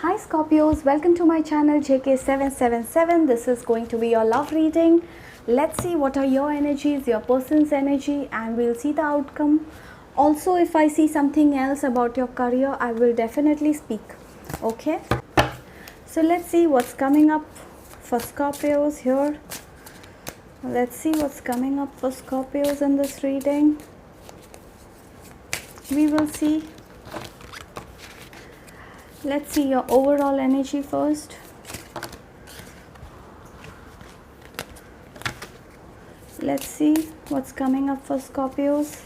Hi Scorpios, welcome to my channel JK777. This is going to be your love reading. Let's see what are your energies, your person's energy, and we'll see the outcome. Also, if I see something else about your career, I will definitely speak. Okay? So let's see what's coming up for Scorpios here. Let's see what's coming up for Scorpios in this reading. We will see. Let's see your overall energy first. Let's see what's coming up for Scorpios.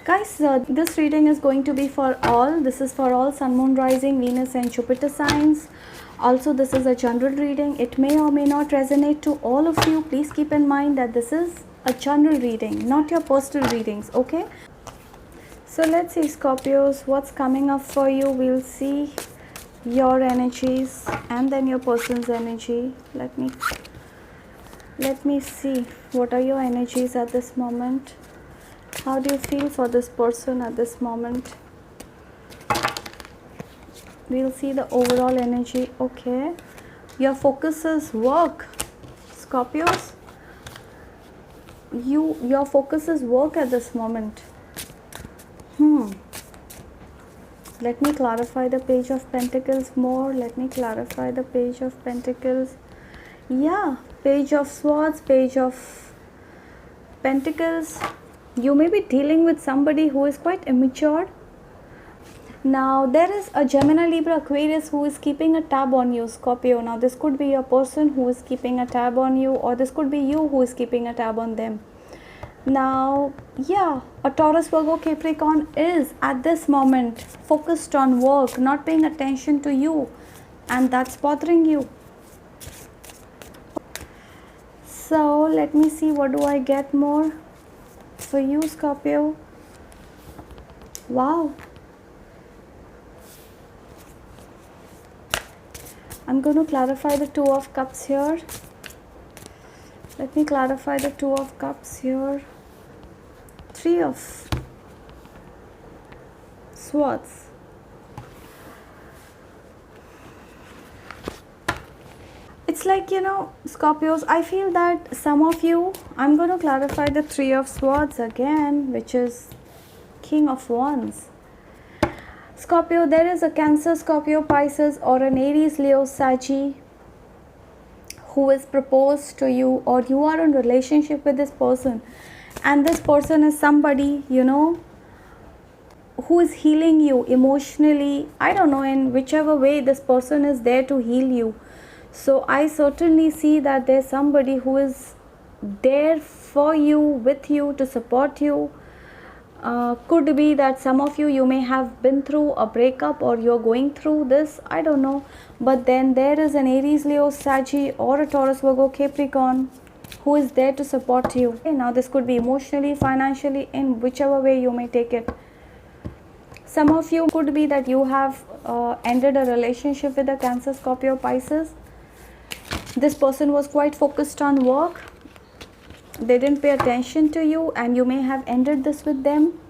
Guys, this reading is going to be for all. This is for all Sun, Moon, Rising, Venus and Jupiter signs. Also, this is a general reading. It may or may not resonate to all of you. Please keep in mind that this is a general reading, not your personal readings, okay? So let's see, Scorpios, what's coming up for you. We'll see your energies and then your person's energy. Let me see what are your energies at this moment. How do you feel for this person at this moment? We'll see the overall energy. Okay, your focus is work, Scorpios. Your focus is work at this moment. Let me clarify the Page of Pentacles more. Let me clarify the Page of Pentacles. Yeah, Page of Swords, Page of Pentacles. You may be dealing with somebody who is quite immature. Now, there is a Gemini, Libra, Aquarius who is keeping a tab on you, Scorpio. Now, this could be your person who is keeping a tab on you, or this could be you who is keeping a tab on them. Now, yeah, a Taurus, Virgo, Capricorn is at this moment focused on work, not paying attention to you, and that's bothering you. So, let me see, what do I get more for you, Scorpio? Wow. I'm going to clarify the Two of Cups here. Let me clarify the Two of Cups here. Three of Swords. It's like, you know, Scorpios, I feel that some of you, I'm going to clarify the Three of Swords again, which is King of Wands. Scorpio, there is a Cancer, Scorpio, Pisces, or an Aries, Leo, Saggy who is proposed to you, or you are in relationship with this person, and this person is somebody, you know, who is healing you emotionally. I don't know, in whichever way this person is there to heal you. So I certainly see that there's somebody who is there for you, with you, to support you. Could be that some of you may have been through a breakup, or you're going through this, I don't know. But then there is an Aries, Leo, Saggy, or a Taurus, Virgo, Capricorn who is there to support you. Okay, now this could be emotionally, financially, in whichever way you may take it. Some of you could be that you have ended a relationship with a Cancer, Scorpio, Pisces. This person was quite focused on work. They didn't pay attention to you, and you may have ended this with them.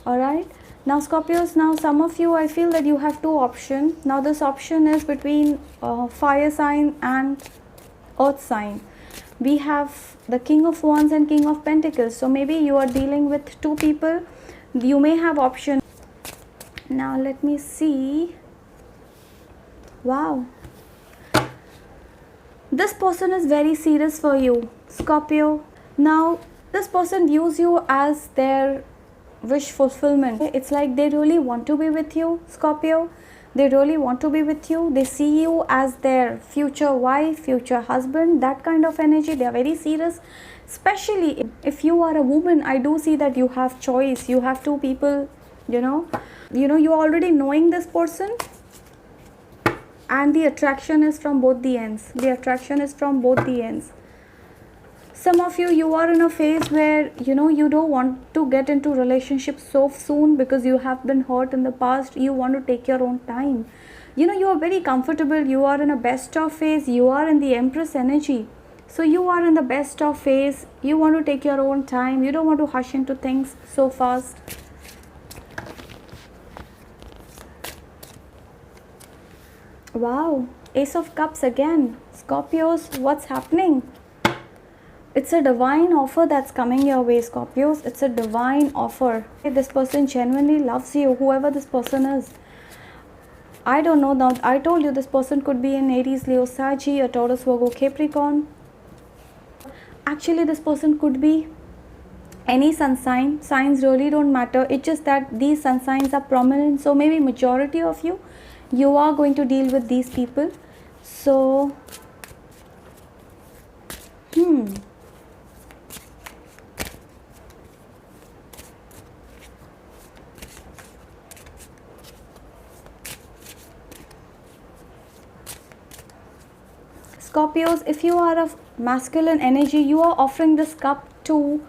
Alright, now Scorpios, now some of you, I feel that you have two options. Now this option is between fire sign and earth sign. We have the King of Wands and King of Pentacles. So maybe you are dealing with two people. You may have option. Now let me see. Wow, this person is very serious for you, Scorpio. Now, this person views you as their wish fulfillment. It's like they really want to be with you, Scorpio. They really want to be with you. They see you as their future wife, future husband, that kind of energy. They are very serious. Especially if you are a woman, I do see that you have choice. You have two people, you know, you're already knowing this person. And the attraction is from both the ends. The attraction is from both the ends. Some of you, you are in a phase where, you know, you don't want to get into relationships so soon because you have been hurt in the past. You want to take your own time. You know, you are very comfortable. You are in a best of phase. You are in the Empress energy. So you are in the best of phase. You want to take your own time. You don't want to hush into things so fast. Wow, Ace of Cups again. Scorpios, what's happening? It's a divine offer that's coming your way, Scorpios. It's a divine offer. This person genuinely loves you, whoever this person is. I don't know. Now, I told you this person could be an Aries, Leo, Saggy, a Taurus, Virgo, Capricorn. Actually, this person could be any sun sign. Signs really don't matter. It's just that these sun signs are prominent. So maybe majority of you are going to deal with these people. So, Scorpios, if you are of masculine energy, you are offering this cup to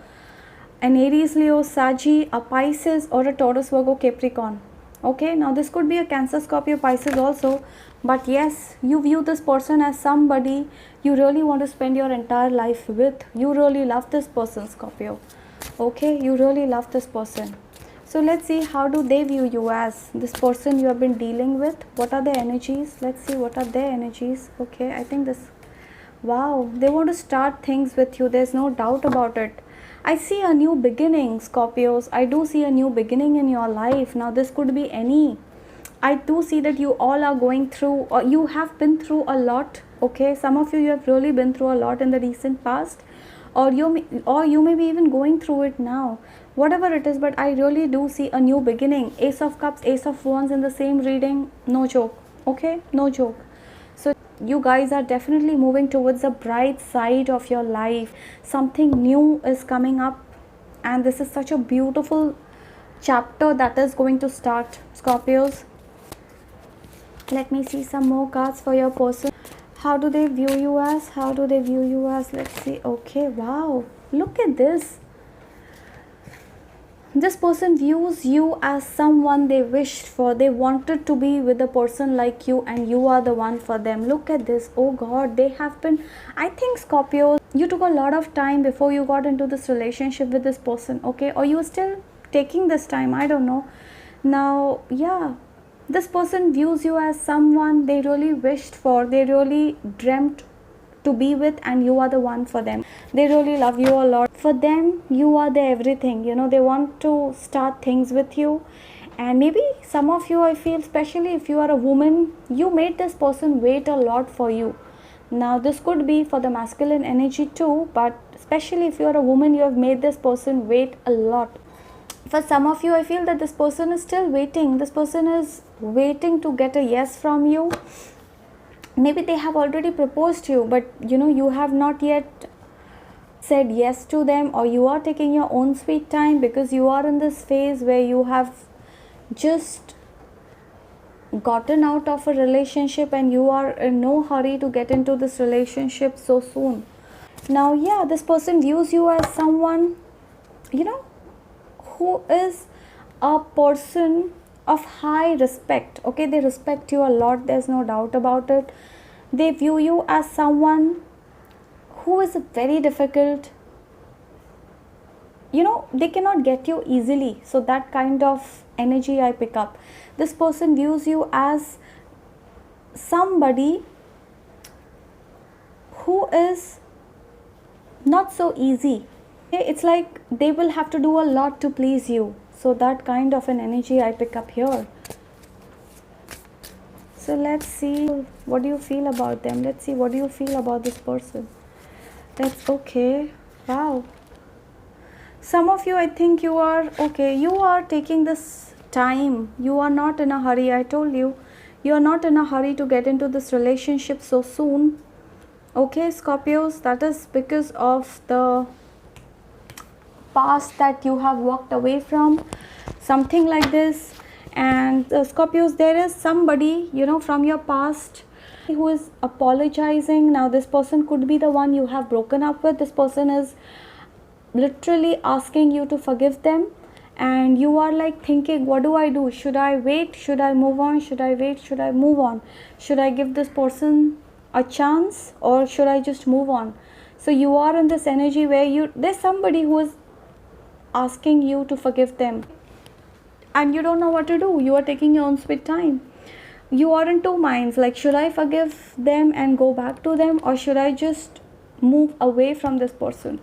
an Aries, Leo, Saggy, a Pisces, or a Taurus, Virgo, Capricorn. Okay, now this could be a Cancer, Scorpio, Pisces also. But yes, you view this person as somebody you really want to spend your entire life with. You really love this person, Scorpio. Okay, you really love this person. So let's see, how do they view you as this person you have been dealing with? What are their energies? Let's see what are their energies. Okay, I think this, wow, they want to start things with you. There's no doubt about it. I see a new beginning, Scorpios. I do see a new beginning in your life. Now this could be any. I do see that you all are going through, or you have been through a lot. Okay, some of you have really been through a lot in the recent past, or you may be even going through it now. Whatever it is, but I really do see a new beginning. Ace of Cups, Ace of Wands in the same reading. No joke. Okay, no joke. So you guys are definitely moving towards the bright side of your life. Something new is coming up, and this is such a beautiful chapter that is going to start, Scorpios. Let me see some more cards for your person. How do they view you as? How do they view you as? Let's see. Okay, wow, look at this. This person views you as someone they wished for. They wanted to be with a person like you, and you are the one for them. Look at this. Oh God, they have been, I think, Scorpio, you took a lot of time before you got into this relationship with this person. Okay, or you are still taking this time, I don't know. Now, yeah, this person views you as someone they really wished for. They really dreamt to be with, and you are the one for them. They really love you a lot. For them, you are their everything. You know, they want to start things with you. And maybe some of you, I feel, especially if you are a woman, you made this person wait a lot for you. Now this could be for the masculine energy too, but especially if you are a woman, you have made this person wait a lot. For some of you, I feel that this person is still waiting. This person is waiting to get a yes from you. Maybe they have already proposed to you, but you know, you have not yet said yes to them, or you are taking your own sweet time because you are in this phase where you have just gotten out of a relationship and you are in no hurry to get into this relationship so soon. Now, yeah, this person views you as someone, you know, who is a person of high respect. Okay, they respect you a lot, there's no doubt about it. They view you as someone who is very difficult. You know, they cannot get you easily. So that kind of energy I pick up. This person views you as somebody who is not so easy. It's like they will have to do a lot to please you. So that kind of an energy I pick up here. So let's see, what do you feel about them? Let's see, what do you feel about this person? That's okay. Wow. Some of you, I think you are, okay, you are taking this time. You are not in a hurry. I told you, you are not in a hurry to get into this relationship so soon. Okay, Scorpios, that is because of the past that you have walked away from, something like this. And Scorpios, there is somebody, you know, from your past who is apologizing. Now this person could be the one you have broken up with. This person is literally asking you to forgive them, and you are like thinking, what do I do? Should I wait? Should I move on? Should I wait? Should I move on? Should I give this person a chance, or should I just move on? So you are in this energy where there's somebody who is asking you to forgive them, and you don't know what to do. You are taking your own sweet time. You are in two minds, like, should I forgive them and go back to them, or should I just move away from this person?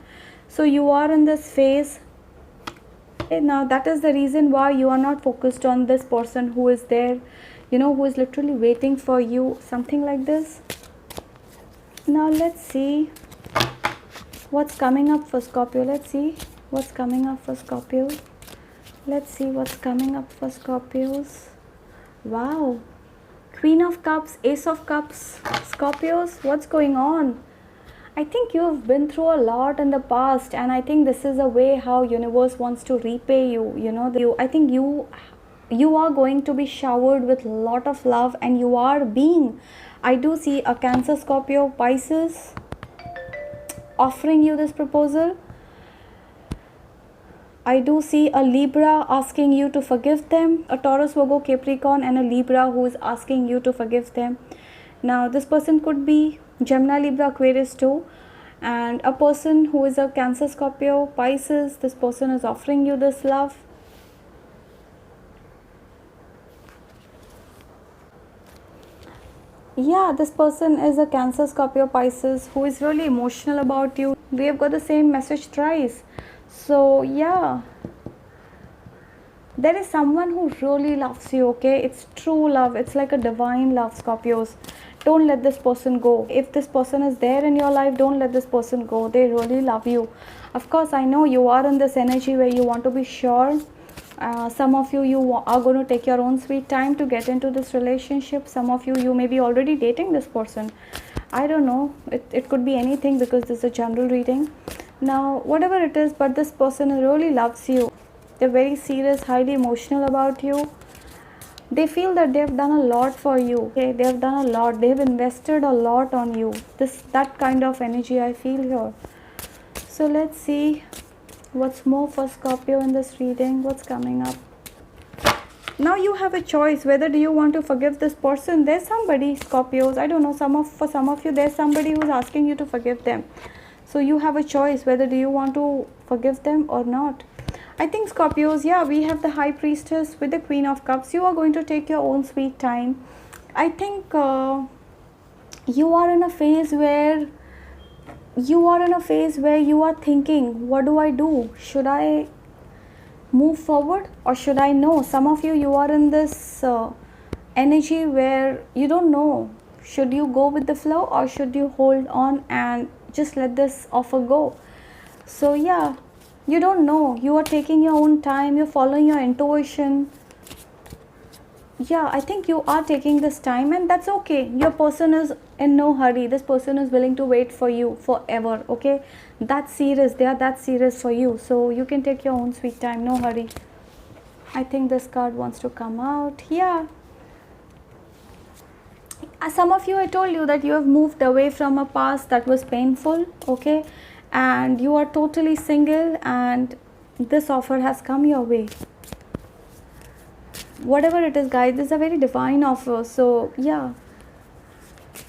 So you are in this phase. Now that is the reason why you are not focused on this person who is there, who is literally waiting for you, something like this. Now let's see what's coming up for Scorpio. Let's see what's coming up for Scorpio. Let's see what's coming up for Scorpios. Wow. Queen of Cups, Ace of Cups, Scorpios, what's going on? I think you've been through a lot in the past, and I think this is a way how universe wants to repay you. I think you are going to be showered with a lot of love, and you are being. I do see a Cancer, Scorpio, Pisces offering you this proposal. I do see a Libra asking you to forgive them, a Taurus, Virgo, Capricorn, and a Libra who is asking you to forgive them. Now this person could be Gemini, Libra, Aquarius too, and a person who is a Cancer, Scorpio, Pisces. This person is offering you this love. Yeah, this person is a Cancer, Scorpio, Pisces who is really emotional about you. We have got the same message thrice. So yeah, there is someone who really loves you, okay? It's true love. It's like a divine love, Scorpios. Don't let this person go. If this person is there in your life, don't let this person go. They really love you. Of course, I know you are in this energy where you want to be sure. Some of you are going to take your own sweet time to get into this relationship. Some of you may be already dating this person. I don't know. It could be anything, because this is a general reading. Now, whatever it is, but this person really loves you. They're very serious, highly emotional about you. They feel that they have done a lot for you. Okay, they have done a lot. They have invested a lot on you. That kind of energy I feel here. So let's see what's more for Scorpio in this reading. What's coming up? Now you have a choice. Whether do you want to forgive this person? There's somebody, Scorpios, I don't know, for some of you, there's somebody who's asking you to forgive them. So you have a choice, whether do you want to forgive them or not. I think Scorpios, yeah, we have the High Priestess with the Queen of Cups. You are going to take your own sweet time. I think you are in a phase where you are thinking, what do I do? Should I move forward or should I know? Some of you are in this energy where you don't know. Should you go with the flow or should you hold on and just let this offer go? So yeah, you don't know. You are taking your own time. You're following your intuition. Yeah, I think you are taking this time, and that's okay. Your person is in no hurry. This person is willing to wait for you forever, okay? That's serious. They are that serious for you. So you can take your own sweet time. No hurry. I think this card wants to come out. Yeah. Some of you, I told you that you have moved away from a past that was painful, okay? And you are totally single, and this offer has come your way. Whatever it is, guys, this is a very divine offer. So yeah,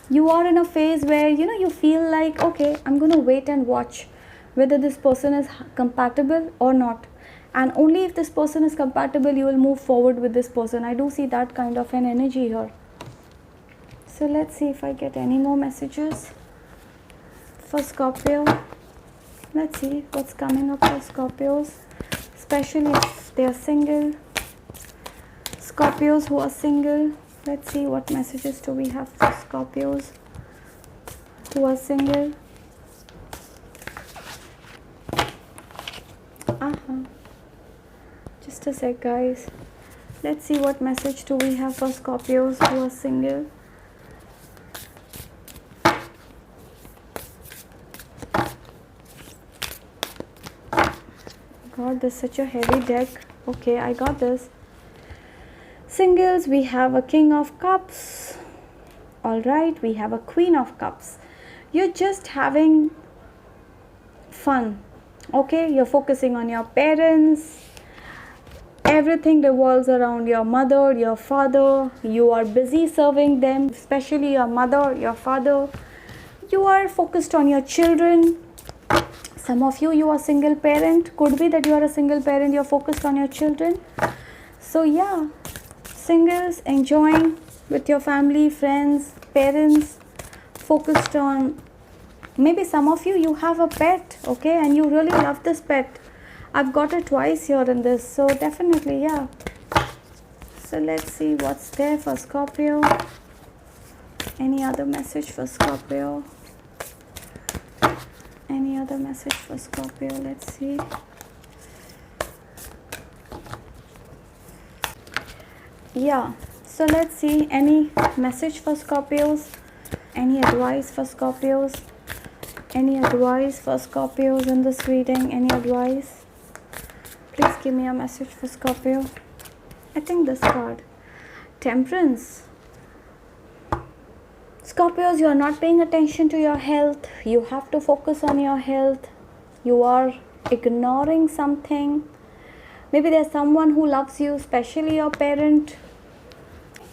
you are in a phase where you feel like, okay, I'm going to wait and watch whether this person is compatible or not, and only if this person is compatible you will move forward with this person. I do see that kind of an energy here. So let's see if I get any more messages for Scorpio. Let's see what's coming up for Scorpios, especially if they are single. Scorpios who are single, let's see what messages do we have for Scorpios who are single. Just a sec, guys. Let's see what message do we have for Scorpios who are single. God, this is such a heavy deck. Okay, I got this. Singles, we have a King of Cups. Alright, we have a Queen of Cups. You're just having fun, okay? You're focusing on your parents. Everything revolves around your mother, your father. You are busy serving them, especially your mother, your father. you are focused on your children. Some of you are single parent. Could be that you are a single parent, you're focused on your children. So yeah, singles enjoying with your family, friends, parents, focused on, maybe some of you have a pet, okay, and you really love this pet. I've got it twice here in this, so definitely, yeah. So let's see what's there for Scorpio. Any other message for Scorpio? Any other message for Scorpio? Let's see. Yeah, so let's see any message for Scorpios. Any advice for Scorpios? Any advice for Scorpios in this reading? Any advice? Please give me a message for Scorpio. I think this card, Temperance. Scorpios, you are not paying attention to your health. You have to focus on your health. You are ignoring something. Maybe there's someone who loves you, especially your parent.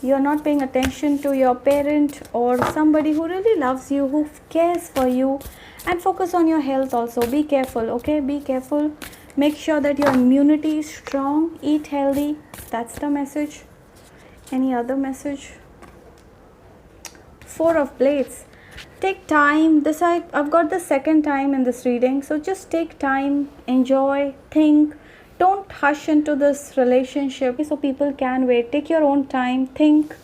You're not paying attention to your parent or somebody who really loves you, who cares for you. And focus on your health also. Be careful, okay? Be careful. Make sure that your immunity is strong. Eat healthy. That's the message. Any other message? Four of Blades. Take time. This I've got the second time in this reading. So just take time. Enjoy. Think. Don't hush into this relationship so people can wait. Take your own time. Think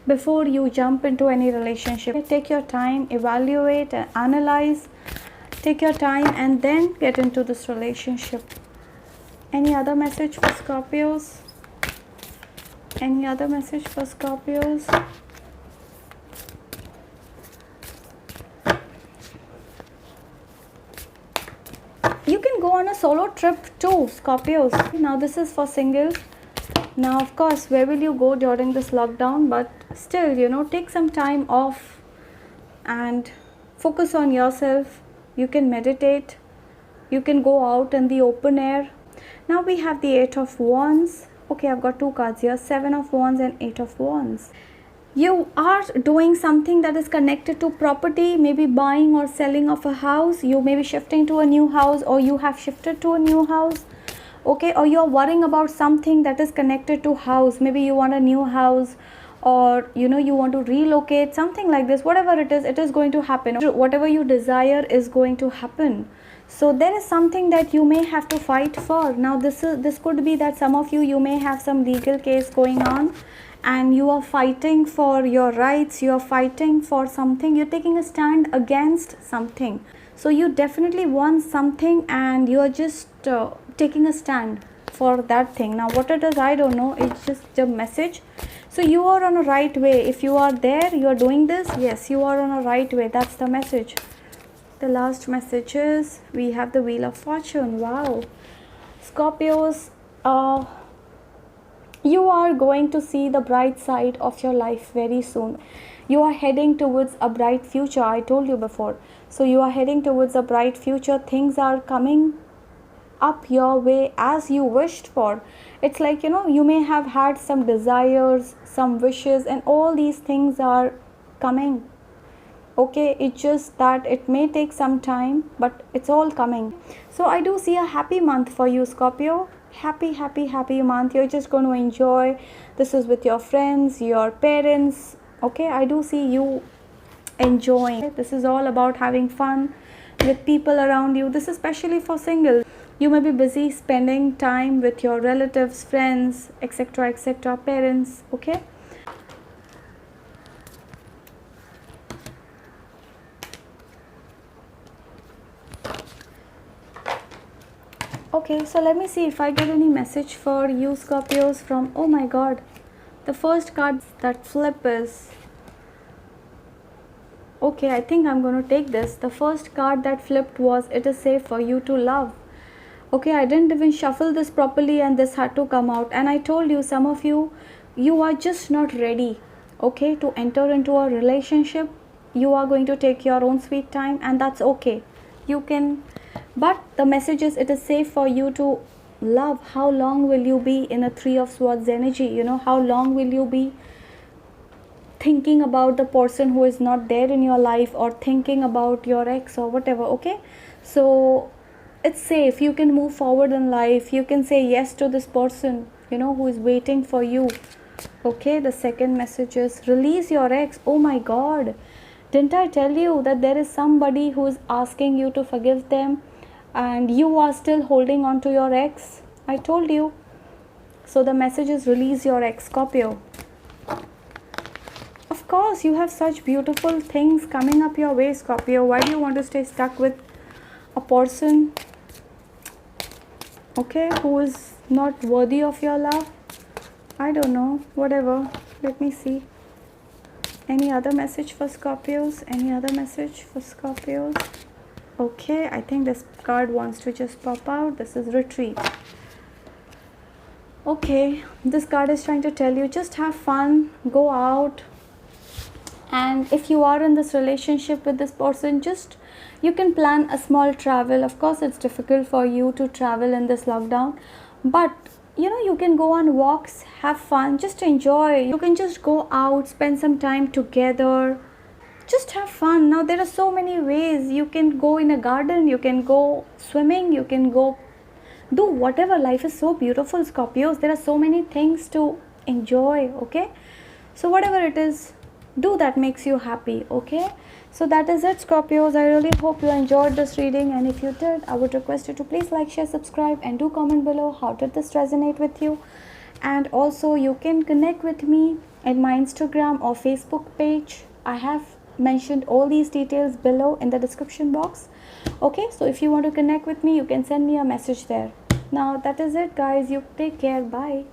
before you jump into any relationship. Take your time. Evaluate and analyze. Take your time and then get into this relationship. Any other message for Scorpios? Any other message for Scorpios? You can go on a solo trip too, Scorpios. Now this is for singles. Now of course, where will you go during this lockdown? But still, take some time off and focus on yourself. You can meditate. You can go out in the open air. Now we have the Eight of Wands. Okay, I've got two cards here, Seven of Wands and Eight of Wands. You are doing something that is connected to property, maybe buying or selling of a house. You may be shifting to a new house, or you have shifted to a new house, okay, or you're worrying about something that is connected to house. Maybe you want a new house, or you want to relocate, something like this. Whatever it is going to happen. Whatever you desire is going to happen. So there is something that you may have to fight for. Now this could be that some of you may have some legal case going on, and you are fighting for your rights. You are fighting for something. You're taking a stand against something. So you definitely want something, and you are just taking a stand for that thing. Now what it is, I don't know. It's just a message. So you are on a right way. If you are there, you are doing this. Yes, you are on a right way. That's the message. The last message is, we have the Wheel of Fortune. Wow. Scorpios, you are going to see the bright side of your life very soon. You are heading towards a bright future. I told you before. So you are heading towards a bright future. Things are coming up your way as you wished for. It's like, you may have had some desires, some wishes, and all these things are coming. Okay, it's just that it may take some time, but it's all coming. So I do see a happy month for you, Scorpio. Happy month. You're just going to enjoy. This is with your friends, your parents. Okay, I do see you enjoying. This is all about having fun with people around you. This is especially for singles. You may be busy spending time with your relatives, friends, etc., parents. Okay. Okay, so let me see if I get any message for you, Scorpios, from, oh my god, the first card that flip is, okay, I think I'm going to take this. The first card that flipped was, it is safe for you to love. Okay, I didn't even shuffle this properly and this had to come out. And I told you, some of you are just not ready, okay, to enter into a relationship. You are going to take your own sweet time, and that's okay. You can, but the message is, it is safe for you to love. How long will you be in a Three of Swords energy? How long will you be thinking about the person who is not there in your life, or thinking about your ex or whatever. Okay, so it's safe, you can move forward in life, you can say yes to this person, you know, who is waiting for you. Okay, the second message is release your ex. Oh my god, didn't I tell you that there is somebody who is asking you to forgive them and you are still holding on to your ex? I told you. So the message is release your ex, Scorpio. Of course, you have such beautiful things coming up your way, Scorpio. Why do you want to stay stuck with a person, okay, who is not worthy of your love? I don't know, whatever. Let me see. Any other message for Scorpios? Any other message for Scorpios? Okay, I think this card wants to just pop out. This is retreat. Okay, this card is trying to tell you just have fun, go out, and if you are in this relationship with this person, just you can plan a small travel. Of course, it's difficult for you to travel in this lockdown, but you know, you can go on walks, have fun, just enjoy. You can just go out, spend some time together, just have fun. Now there are so many ways. You can go in a garden, you can go swimming, you can go do whatever. Life is so beautiful, Scorpios. There are so many things to enjoy. Okay, so whatever it is, do that makes you happy. Okay, so that is it, Scorpios. I really hope you enjoyed this reading, and if you did, I would request you to please like, share, subscribe, and do comment below how did this resonate with you. And also you can connect with me in my Instagram or Facebook page. I have mentioned all these details below in the description box. Okay, so if you want to connect with me, you can send me a message there. Now that is it, guys. You take care. Bye.